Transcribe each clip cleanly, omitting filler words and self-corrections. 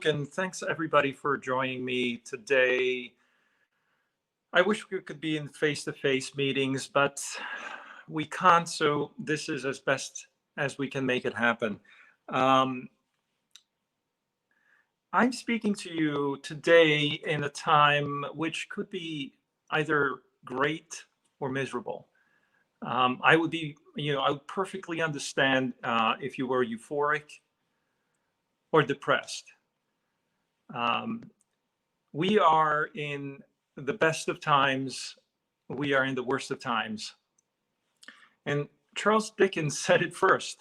And thanks everybody for joining me today. I wish we could be in face-to-face meetings, but we can't, so this is as best as we can make it happen. Um, I'm speaking to you today in a time which could be either great or miserable. I would be, I would perfectly understand if you were euphoric or depressed. Um, we are in the best of times, we are in the worst of times. And Charles Dickens said it first.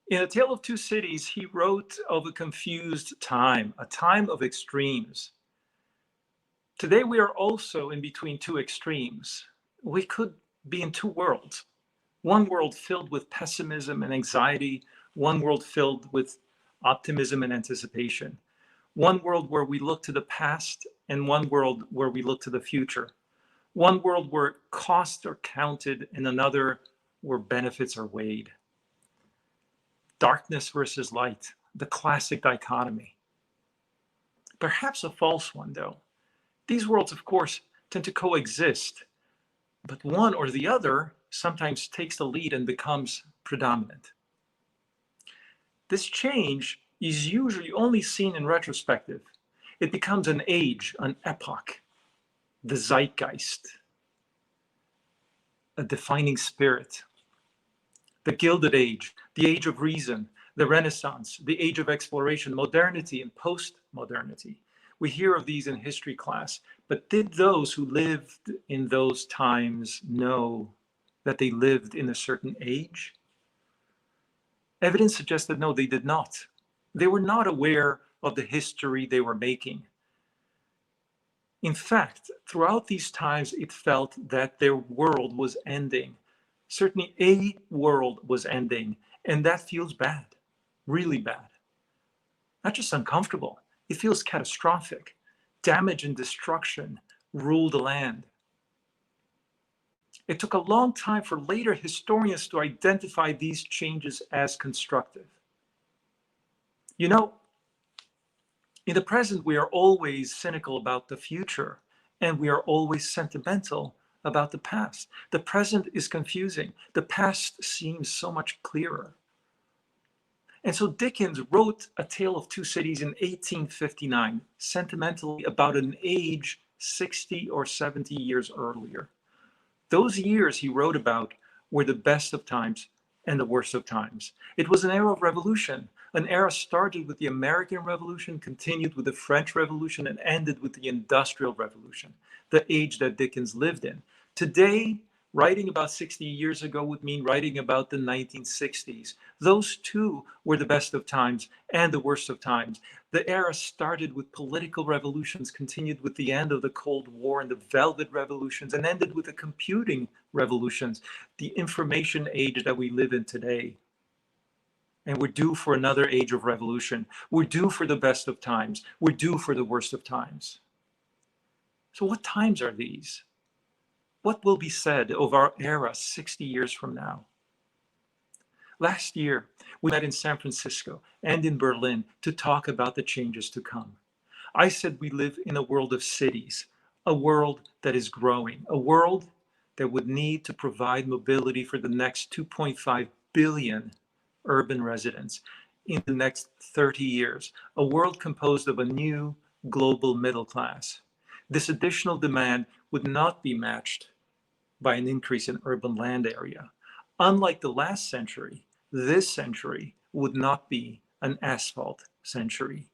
In A Tale of Two Cities, he wrote of a confused time, a time of extremes. Today, we are also in between two extremes. We could be in two worlds. One world filled with pessimism and anxiety, one world filled with optimism and anticipation. One world where we look to the past, and one world where we look to the future. One world where costs are counted, and another where benefits are weighed. Darkness versus light, the classic dichotomy. Perhaps a false one, though. These worlds, of course, tend to coexist, but one or the other sometimes takes the lead and becomes predominant. This change is usually only seen in retrospective. It becomes an age, an epoch, the zeitgeist, a defining spirit. The Gilded Age, the Age of Reason, the Renaissance, the Age of Exploration, modernity and post-modernity. We hear of these in history class, but did those who lived in those times know that they lived in a certain age? Evidence suggests that no, they did not. They were not aware of the history they were making. In fact, throughout these times, it felt that their world was ending. Certainly a world was ending, and that feels bad, really bad. Not just uncomfortable, it feels catastrophic. Damage and destruction rule the land. It took a long time for later historians to identify these changes as constructive. You know, in the present, we are always cynical about the future, and we are always sentimental about the past. The present is confusing. The past seems so much clearer. And so Dickens wrote A Tale of Two Cities in 1859, sentimentally about an age 60 or 70 years earlier. Those years he wrote about were the best of times and the worst of times. It was an era of revolution. An era started with the American Revolution, continued with the French Revolution, and ended with the Industrial Revolution, the age that Dickens lived in. Today, writing about 60 years ago would mean writing about the 1960s. Those two were the best of times and the worst of times. The era started with political revolutions, continued with the end of the Cold War and the Velvet Revolutions, and ended with the computing revolutions, the information age that we live in today. And we're due for another age of revolution. We're due for the best of times. We're due for the worst of times. So what times are these? What will be said of our era 60 years from now? Last year, we met in San Francisco and in Berlin to talk about the changes to come. I said we live in a world of cities, a world that is growing, a world that would need to provide mobility for the next 2.5 billion urban residents in the next 30 years, a world composed of a new global middle class. This additional demand would not be matched by an increase in urban land area. Unlike the last century, this century would not be an asphalt century.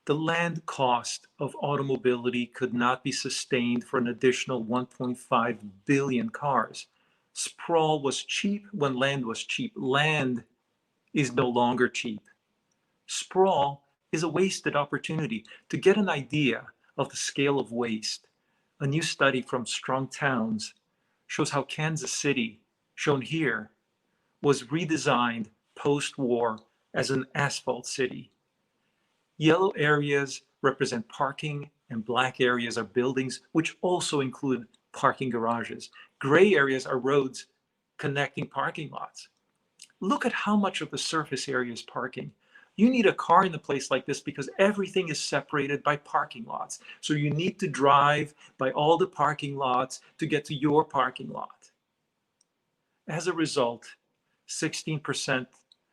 The land cost of automobility could not be sustained for an additional 1.5 billion cars. Sprawl was cheap when land was cheap. Land is no longer cheap. Sprawl is a wasted opportunity. To get an idea of the scale of waste, a new study from Strong Towns shows how Kansas City, shown here, was redesigned post-war as an asphalt city. Yellow areas represent parking, and black areas are buildings, which also include parking garages. Gray areas are roads connecting parking lots. Look at how much of the surface area is parking. You need a car in a place like this because everything is separated by parking lots. So you need to drive by all the parking lots to get to your parking lot. As a result, 16%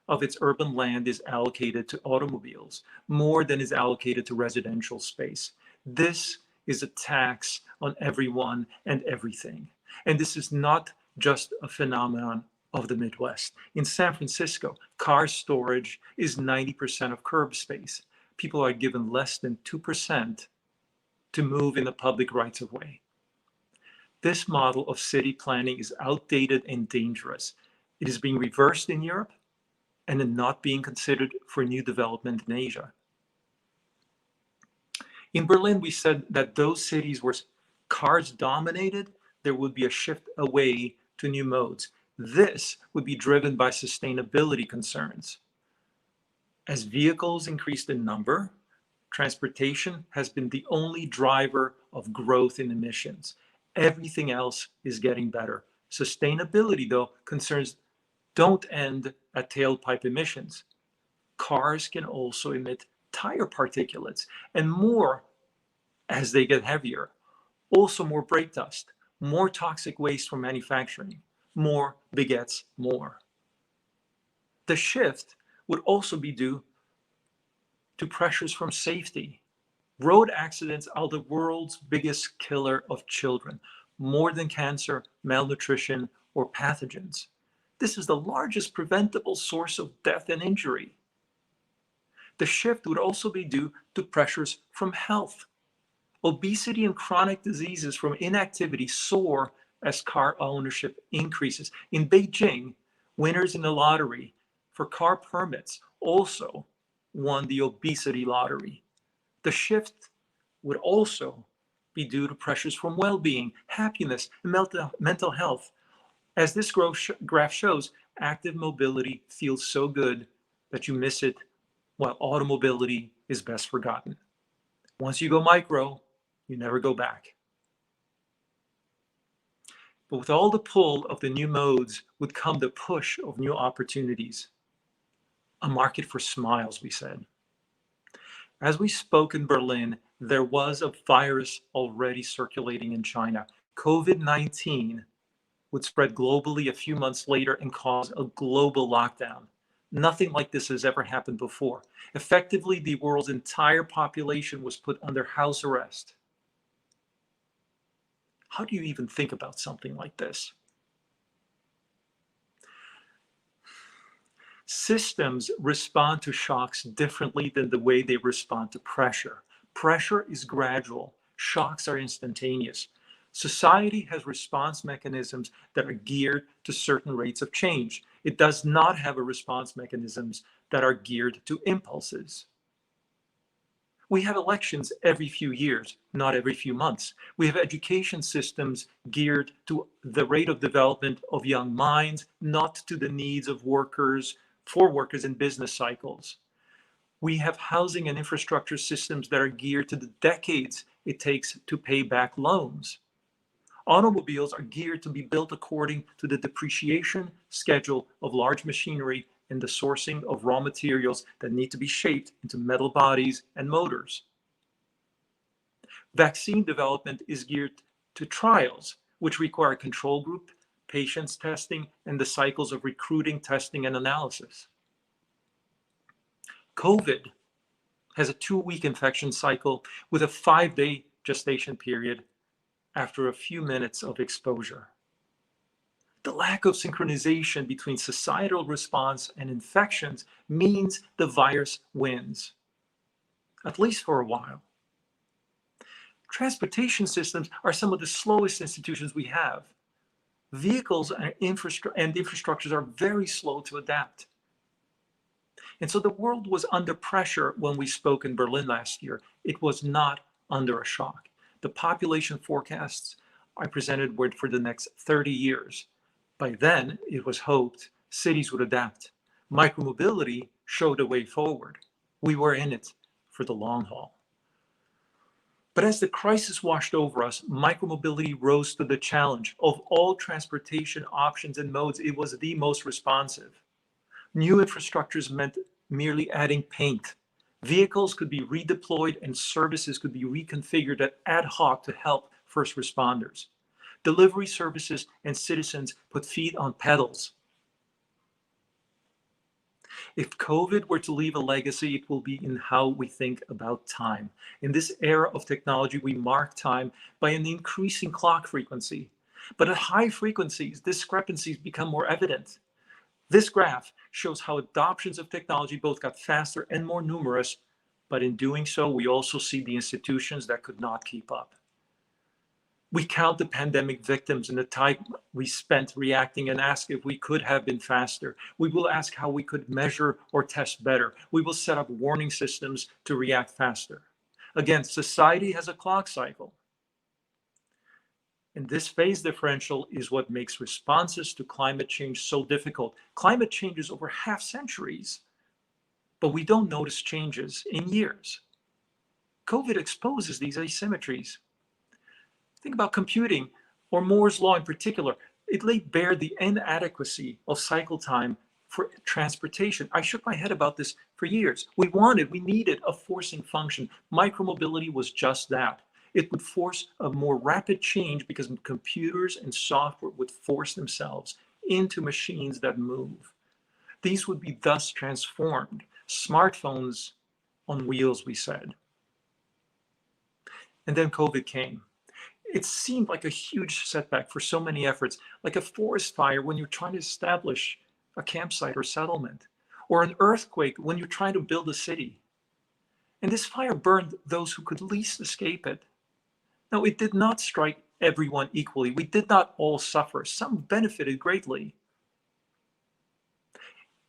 of its urban land is allocated to automobiles, more than is allocated to residential space. This is a tax on everyone and everything. And this is not just a phenomenon of the Midwest. In San Francisco, car storage is 90% of curb space. People are given less than 2% to move in the public rights of way. This model of city planning is outdated and dangerous. It is being reversed in Europe and not being considered for new development in Asia. In Berlin, we said that those cities where cars dominated, there would be a shift away to new modes. This would be driven by sustainability concerns. As vehicles increased in number, transportation has been the only driver of growth in emissions. Everything else is getting better. Sustainability, though, concerns don't end at tailpipe emissions. Cars can also emit tire particulates and more as they get heavier. Also more brake dust, more toxic waste from manufacturing. More begets more. The shift would also be due to pressures from safety. Road accidents are the world's biggest killer of children, more than cancer, malnutrition, or pathogens. This is the largest preventable source of death and injury. The shift would also be due to pressures from health. Obesity and chronic diseases from inactivity soar as car ownership increases. In Beijing, winners in the lottery for car permits also won the obesity lottery. The shift would also be due to pressures from well-being, happiness, and mental health. As this graph shows, active mobility feels so good that you miss it, while automobility is best forgotten. Once you go micro, you never go back. But with all the pull of the new modes would come the push of new opportunities. A market for smiles, we said. As we spoke in Berlin, there was a virus already circulating in China. COVID-19 would spread globally a few months later and cause a global lockdown. Nothing like this has ever happened before. Effectively, the world's entire population was put under house arrest. How do you even think about something like this? Systems respond to shocks differently than the way they respond to pressure. Pressure is gradual. Shocks are instantaneous. Society has response mechanisms that are geared to certain rates of change. It does not have a response mechanisms that are geared to impulses. We have elections every few years, not every few months. We have education systems geared to the rate of development of young minds, not to the needs of workers, for workers in business cycles. We have housing and infrastructure systems that are geared to the decades it takes to pay back loans. Automobiles are geared to be built according to the depreciation schedule of large machinery and the sourcing of raw materials that need to be shaped into metal bodies and motors. Vaccine development is geared to trials, which require control group, patients testing, and the cycles of recruiting, testing, and analysis. COVID has a 2-week infection cycle with a 5-day gestation period after a few minutes of exposure. The lack of synchronization between societal response and infections means the virus wins, at least for a while. Transportation systems are some of the slowest institutions we have. Vehicles and infrastructures are very slow to adapt. And so the world was under pressure when we spoke in Berlin last year. It was not under a shock. The population forecasts I presented were for the next 30 years. By then, it was hoped cities would adapt. Micromobility showed a way forward. We were in it for the long haul. But as the crisis washed over us, micromobility rose to the challenge. Of all transportation options and modes, it was the most responsive. New infrastructures meant merely adding paint. Vehicles could be redeployed and services could be reconfigured ad hoc to help first responders. Delivery services and citizens put feet on pedals. If COVID were to leave a legacy, it will be in how we think about time. In this era of technology, we mark time by an increasing clock frequency. But at high frequencies, discrepancies become more evident. This graph shows how adoptions of technology both got faster and more numerous, but in doing so, we also see the institutions that could not keep up. We count the pandemic victims and the time we spent reacting and ask if we could have been faster. We will ask how we could measure or test better. We will set up warning systems to react faster. Again, society has a clock cycle. And this phase differential is what makes responses to climate change so difficult. Climate changes over half centuries, but we don't notice changes in years. COVID exposes these asymmetries. Think about computing, or Moore's law in particular. It laid bare the inadequacy of cycle time for transportation. I shook my head about this for years. We needed a forcing function. Micromobility was just that. It would force a more rapid change because computers and software would force themselves into machines that move. These would be thus transformed. Smartphones on wheels, we said. And then COVID came. It seemed like a huge setback for so many efforts, like a forest fire when you're trying to establish a campsite or settlement, or an earthquake when you're trying to build a city. And this fire burned those who could least escape it. Now, it did not strike everyone equally. We did not all suffer. Some benefited greatly.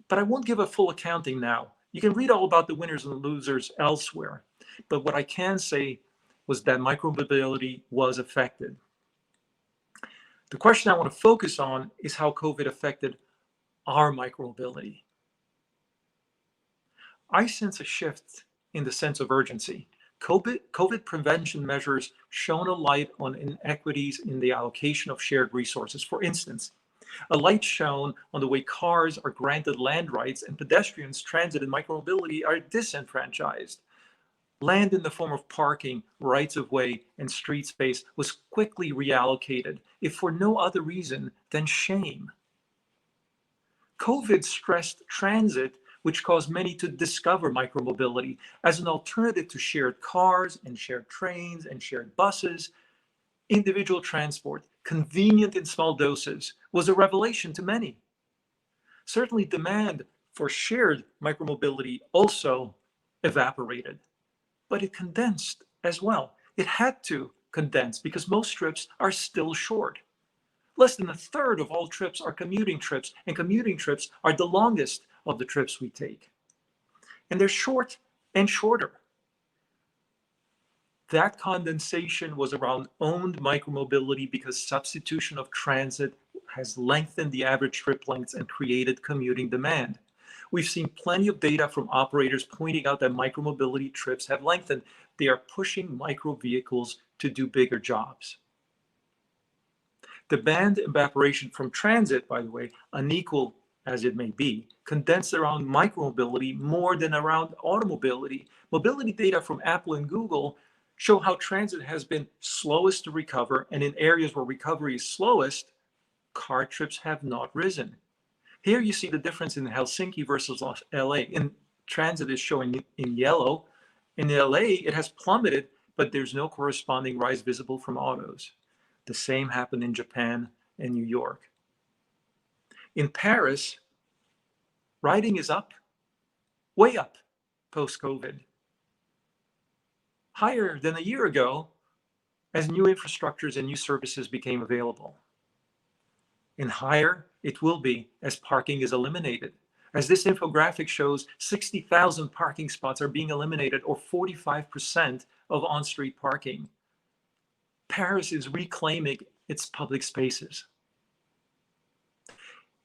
But I won't give a full accounting now. You can read all about the winners and losers elsewhere. But what I can say was that micromobility was affected. The question I want to focus on is how COVID affected our micromobility. I sense a shift in the sense of urgency. COVID prevention measures shone a light on inequities in the allocation of shared resources. For instance, a light shone on the way cars are granted land rights and pedestrians, transit, and micromobility are disenfranchised. Land in the form of parking, rights of way, and street space was quickly reallocated, if for no other reason than shame. COVID stressed transit, which caused many to discover micromobility as an alternative to shared cars and shared trains and shared buses. Individual transport, convenient in small doses, was a revelation to many. Certainly, demand for shared micromobility also evaporated. But it condensed as well. It had to condense because most trips are still short. Less than a third of all trips are commuting trips, and commuting trips are the longest of the trips we take. And they're short and shorter. That condensation was around owned micromobility because substitution of transit has lengthened the average trip lengths and created commuting demand. We've seen plenty of data from operators pointing out that micromobility trips have lengthened. They are pushing micro vehicles to do bigger jobs. Demand evaporation from transit, by the way, unequal as it may be, condensed around micromobility more than around automobility. Mobility data from Apple and Google show how transit has been slowest to recover, and in areas where recovery is slowest, car trips have not risen. Here you see the difference in Helsinki versus LA. In transit is showing in yellow. In LA, it has plummeted, but there's no corresponding rise visible from autos. The same happened in Japan and New York. In Paris, riding is up, way up post-COVID. Higher than a year ago as new infrastructures and new services became available. And higher it will be as parking is eliminated. As this infographic shows, 60,000 parking spots are being eliminated, or 45% of on-street parking. Paris is reclaiming its public spaces.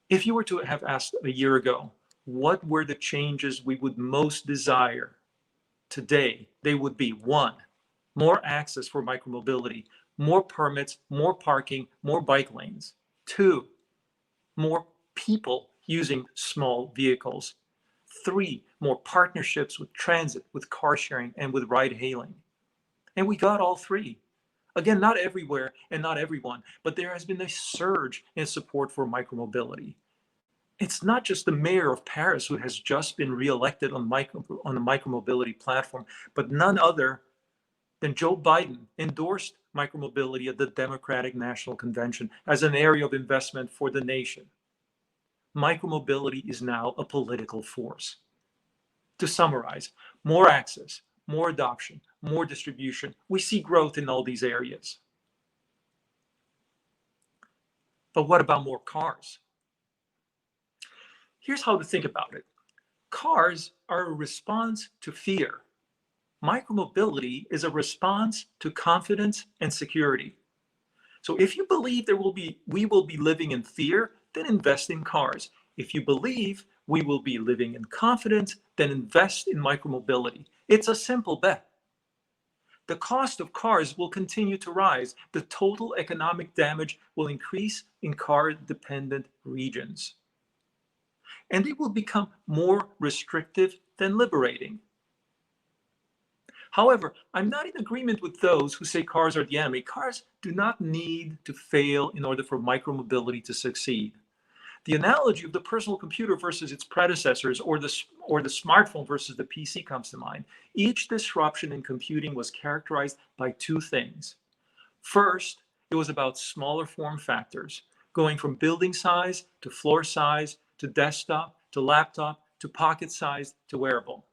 If you were to have asked a year ago, what were the changes we would most desire today, they would be: 1, more access for micromobility, more permits, more parking, more bike lanes. 2, more people using small vehicles. 3, more partnerships with transit, with car sharing, and with ride hailing. And we got all 3. Again, not everywhere and not everyone, but there has been a surge in support for micromobility. It's not just the mayor of Paris who has just been reelected on the micromobility platform, but none other than Joe Biden endorsed micromobility at the Democratic National Convention as an area of investment for the nation. Micromobility is now a political force. To summarize, more access, more adoption, more distribution. We see growth in all these areas. But what about more cars? Here's how to think about it. Cars are a response to fear. Micromobility is a response to confidence and security. So if you believe we will be living in fear, then invest in cars. If you believe we will be living in confidence, then invest in micromobility. It's a simple bet. The cost of cars will continue to rise. The total economic damage will increase in car-dependent regions. And it will become more restrictive than liberating. However, I'm not in agreement with those who say cars are the enemy. Cars do not need to fail in order for micromobility to succeed. The analogy of the personal computer versus its predecessors, or the smartphone versus the PC, comes to mind. Each disruption in computing was characterized by 2 things. First, it was about smaller form factors, going from building size to floor size to desktop to laptop to pocket size to wearable.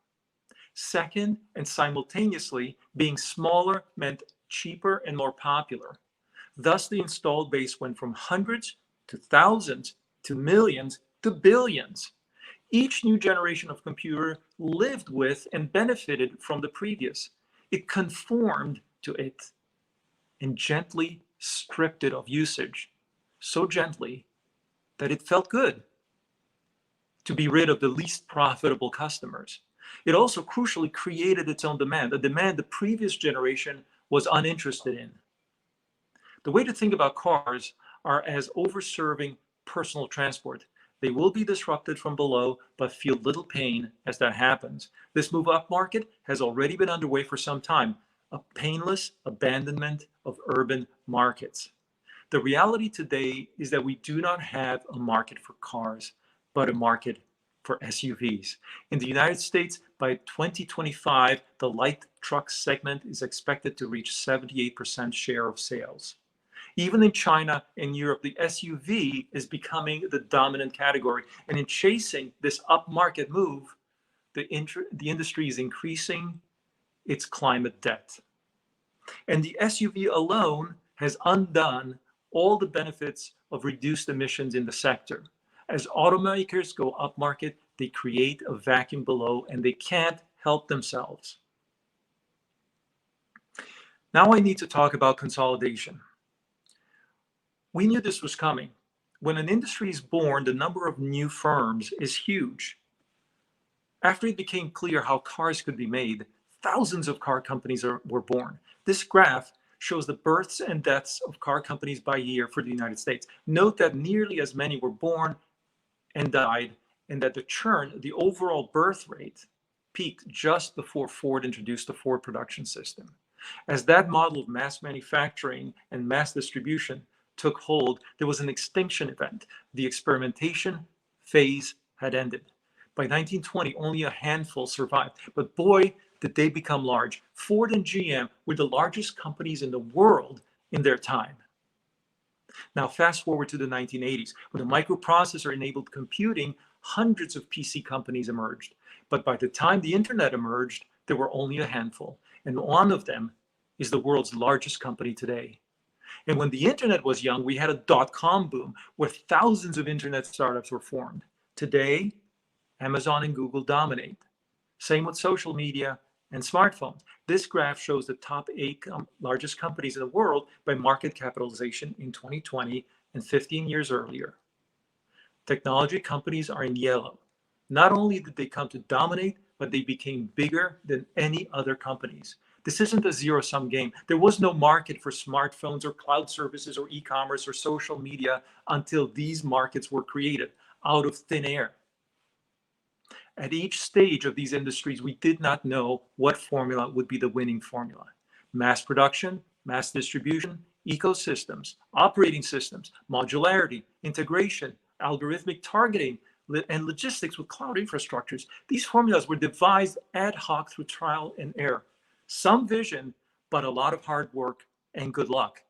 Second, and simultaneously, being smaller meant cheaper and more popular. Thus, the installed base went from hundreds to thousands to millions to billions. Each new generation of computer lived with and benefited from the previous. It conformed to it and gently stripped it of usage, so gently that it felt good to be rid of the least profitable customers. It also crucially created its own demand, a demand the previous generation was uninterested in. The way to think about cars are as over-serving personal transport. They will be disrupted from below, but feel little pain as that happens. This move up market has already been underway for some time, a painless abandonment of urban markets. The reality today is that we do not have a market for cars, but a market for SUVs. In the United States, by 2025, the light truck segment is expected to reach 78% share of sales. Even in China and Europe, the SUV is becoming the dominant category. And in chasing this upmarket move, the industry is increasing its climate debt. And the SUV alone has undone all the benefits of reduced emissions in the sector. As automakers go upmarket, they create a vacuum below and they can't help themselves. Now I need to talk about consolidation. We knew this was coming. When an industry is born, the number of new firms is huge. After it became clear how cars could be made, thousands of car companies were born. This graph shows the births and deaths of car companies by year for the United States. Note that nearly as many were born and died, and that the churn, the overall birth rate, peaked just before Ford introduced the Ford production system. As that model of mass manufacturing and mass distribution took hold, there was an extinction event. The experimentation phase had ended. By 1920, only a handful survived, but boy, did they become large. Ford and GM were the largest companies in the world in their time. Now, fast forward to the 1980s. With the microprocessor-enabled computing, hundreds of PC companies emerged. But by the time the internet emerged, there were only a handful. And one of them is the world's largest company today. And when the internet was young, we had a dot-com boom where thousands of internet startups were formed. Today, Amazon and Google dominate. Same with social media and smartphones. This graph shows the top 8 largest companies in the world by market capitalization in 2020 and 15 years earlier. Technology companies are in yellow. Not only did they come to dominate, but they became bigger than any other companies. This isn't a zero-sum game. There was no market for smartphones or cloud services or e-commerce or social media until these markets were created out of thin air. At each stage of these industries, we did not know what formula would be the winning formula. Mass production, mass distribution, ecosystems, operating systems, modularity, integration, algorithmic targeting, and logistics with cloud infrastructures. These formulas were devised ad hoc through trial and error. Some vision, but a lot of hard work and good luck.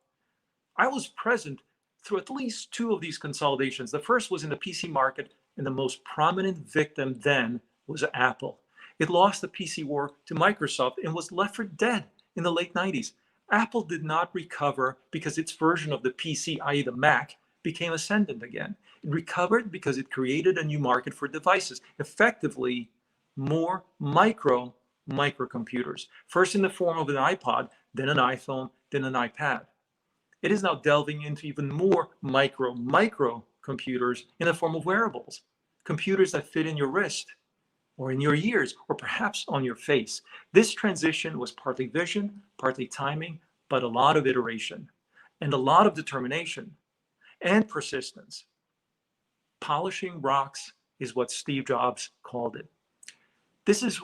I was present through at least two of these consolidations. The first was in the PC market, and the most prominent victim then was Apple. It lost the PC war to Microsoft and was left for dead in the late 90s. Apple did not recover because its version of the PC, i.e. the Mac, became ascendant again. It recovered because it created a new market for devices, effectively more microcomputers, first in the form of an iPod, then an iPhone, then an iPad. It is now delving into even more microcomputers in the form of wearables, computers that fit in your wrist or in your ears or perhaps on your face. This transition was partly vision, partly timing, but a lot of iteration and a lot of determination and persistence. Polishing rocks is what Steve Jobs called it. This is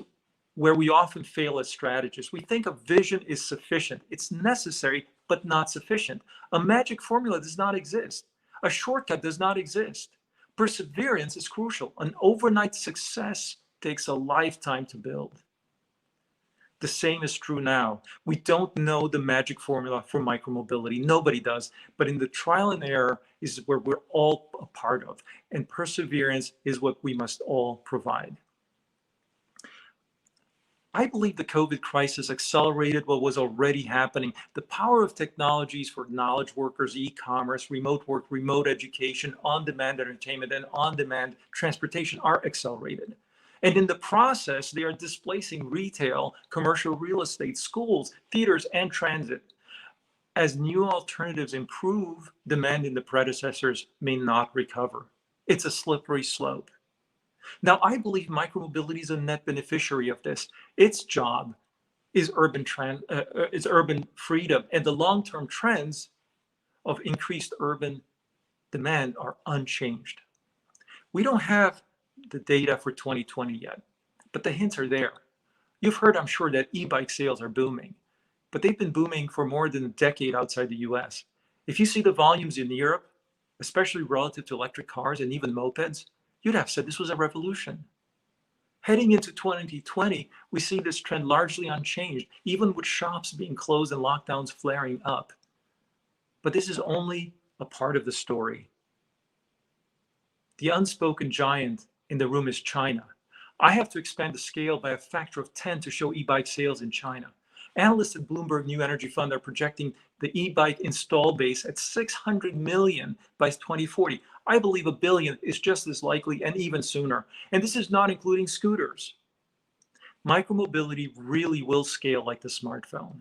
where we often fail as strategists. We think a vision is sufficient. It's necessary, but not sufficient. A magic formula does not exist. A shortcut does not exist. Perseverance is crucial. An overnight success takes a lifetime to build. The same is true now. We don't know the magic formula for micromobility. Nobody does. But in the trial and error is where we're all a part of. And perseverance is what we must all provide. I believe the COVID crisis accelerated what was already happening. The power of technologies for knowledge workers, e-commerce, remote work, remote education, on-demand entertainment, and on-demand transportation are accelerated. And in the process, they are displacing retail, commercial real estate, schools, theaters, and transit. As new alternatives improve, demand in the predecessors may not recover. It's a slippery slope. Now, I believe micromobility is a net beneficiary of this. Its job is urban freedom, and the long-term trends of increased urban demand are unchanged. We don't have the data for 2020 yet, but the hints are there. You've heard, I'm sure, that e-bike sales are booming, but they've been booming for more than a decade outside the US. If you see the volumes in Europe, especially relative to electric cars and even mopeds, you'd have said this was a revolution. Heading into 2020, we see this trend largely unchanged, even with shops being closed and lockdowns flaring up. But this is only a part of the story. The unspoken giant in the room is China. I have to expand the scale by a factor of 10 to show e-bike sales in China. Analysts at Bloomberg New Energy Fund are projecting the e-bike install base at 600 million by 2040. I believe a billion is just as likely and even sooner. And this is not including scooters. Micromobility really will scale like the smartphone.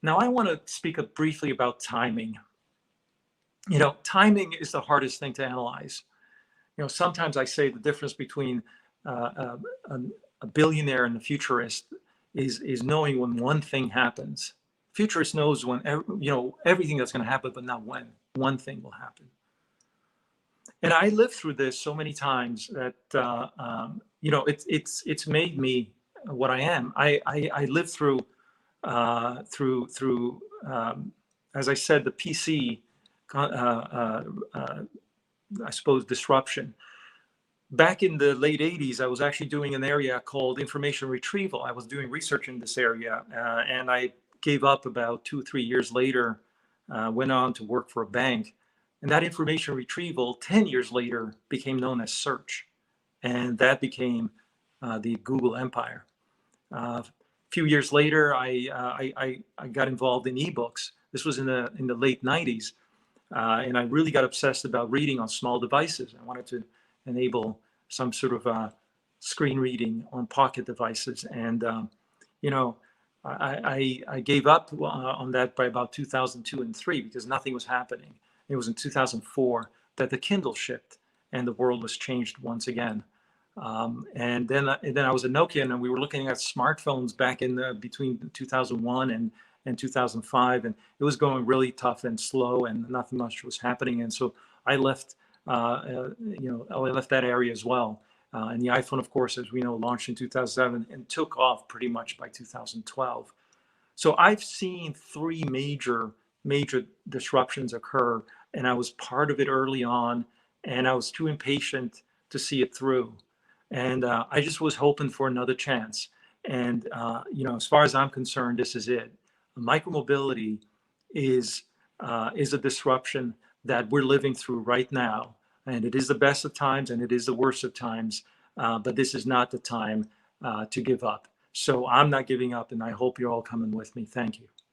Now, I want to speak briefly about timing. You know, timing is the hardest thing to analyze. You know, sometimes I say the difference between a billionaire and a futurist is knowing when one thing happens. Futurist knows when, you know, everything that's going to happen, but not when one thing will happen. And I lived through this so many times that you know, it's made me what I am. I lived through as I said, the PC. I suppose disruption. Back in the late 80s, I was actually doing an area called information retrieval. I was doing research in this area, and I gave up about 2-3 years later, went on to work for a bank. And that information retrieval, 10 years later, became known as search. And that became the Google empire. A few years later, I got involved in ebooks. This was in the late 90s. And I really got obsessed about reading on small devices. I wanted to enable some sort of screen reading on pocket devices. And, you know, I gave up on that by about 2002 and 3 because nothing was happening. It was in 2004 that the Kindle shipped and the world was changed once again. And then I was at Nokia, and we were looking at smartphones back in between 2001 and 2005, and it was going really tough and slow, and nothing much was happening. And so I left, I left that area as well. And the iPhone, of course, as we know, launched in 2007 and took off pretty much by 2012. So I've seen three major disruptions occur, and I was part of it early on, and I was too impatient to see it through. And I just was hoping for another chance. And as far as I'm concerned, this is it. Micromobility is a disruption that we're living through right now, and it is the best of times and it is the worst of times. But this is not the time to give up. So I'm not giving up, and I hope you're all coming with me. Thank you.